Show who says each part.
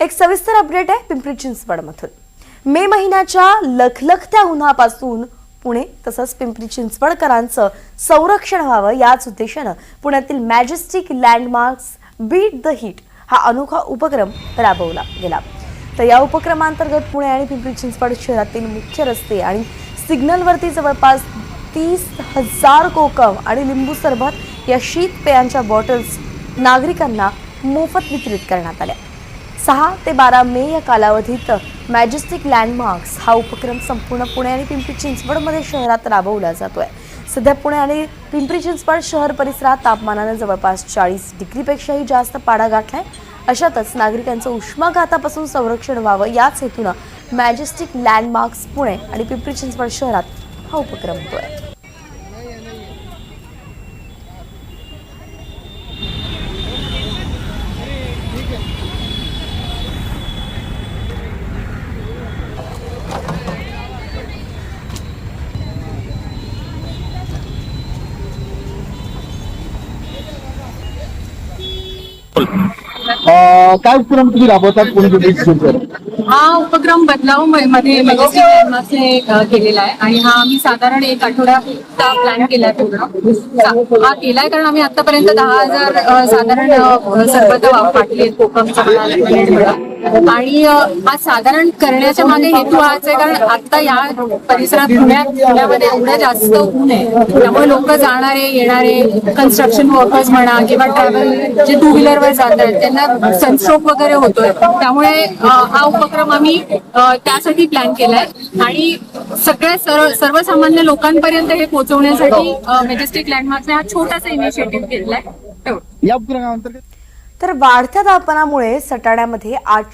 Speaker 1: एक सविस्तर अपडेट आहे पिंपरी चिंचवडमधून। मे महिन्याच्या लखलखत्या उन्हापासून पुणे तसंच पिंपरी चिंचवडकरांचं संरक्षण व्हावं याच उद्देशानं पुण्यातील majestic landmarks beat the heat हा अनोखा उपक्रम राबवला गेला। तर या उपक्रमांतर्गत पुणे आणि पिंपरी चिंचवड शहरातील मुख्य रस्ते आणि सिग्नलवरती जवळपास 30,000 कोकम आणि लिंबू सरबत या शीत पेयांच्या बॉटल्स नागरिकांना मोफत वितरित करण्यात आल्या। 6 ते 12 मे या कालावधीत मॅजेस्टिक लँडमार्क्स हा उपक्रम संपूर्ण पुणे आणि पिंपरी चिंचवडमध्ये शहरात राबवला जातोय। सध्या पुणे आणि पिंपरी चिंचवड शहर परिसरात तापमानाने जवळपास 40 डिग्रीपेक्षाही जास्त पारा गाठलाय। अशातच नागरिकांचं उष्माघातापासून संरक्षण व्हावं याच हेतूनं मॅजेस्टिक लँडमार्क्स पुणे आणि पिंपरी चिंचवड शहरात हा उपक्रम होतोय।
Speaker 2: काय उपक्रम तुम्ही राबवतात पुणे पिंपरी चिंचवड?
Speaker 3: हा उपक्रम बदलाव मध्ये मॅजेस्टिक लँडमार्क्सने केलेला आहे आणि हा आम्ही साधारण 1 आठवड्याचा प्लॅन केलाय पूर्ण। हा केलाय कारण आम्ही आतापर्यंत 10,000 साधारण सरबत वाटले कोकमचा आणि हा साधारण करण्याच्या मागे हेतू हाच आहे कारण आता या परिसरात पुण्यामध्ये एवढं जास्त ऊन आहे त्यामुळे लोक जाणारे येणारे कन्स्ट्रक्शन वर्कर्स म्हणा किंवा ट्रॅव्हल जे 2 व्हीलरवर जात आहेत त्यांना सनस्ट्रोक वगैरे होतोय। त्यामुळे हा उपक्रम आम्ही त्यासाठी प्लॅन केलाय आणि सगळ्या सर्वसामान्य लोकांपर्यंत हे पोहोचवण्यासाठी मॅजेस्टिक लँडमार्क्सने हा छोटासा इनिशिएटिव्ह घेतलाय।
Speaker 2: या उपक्रमाअंतर्गत
Speaker 1: तर वाढत्या तापमानामुळे सटाण्यामध्ये 8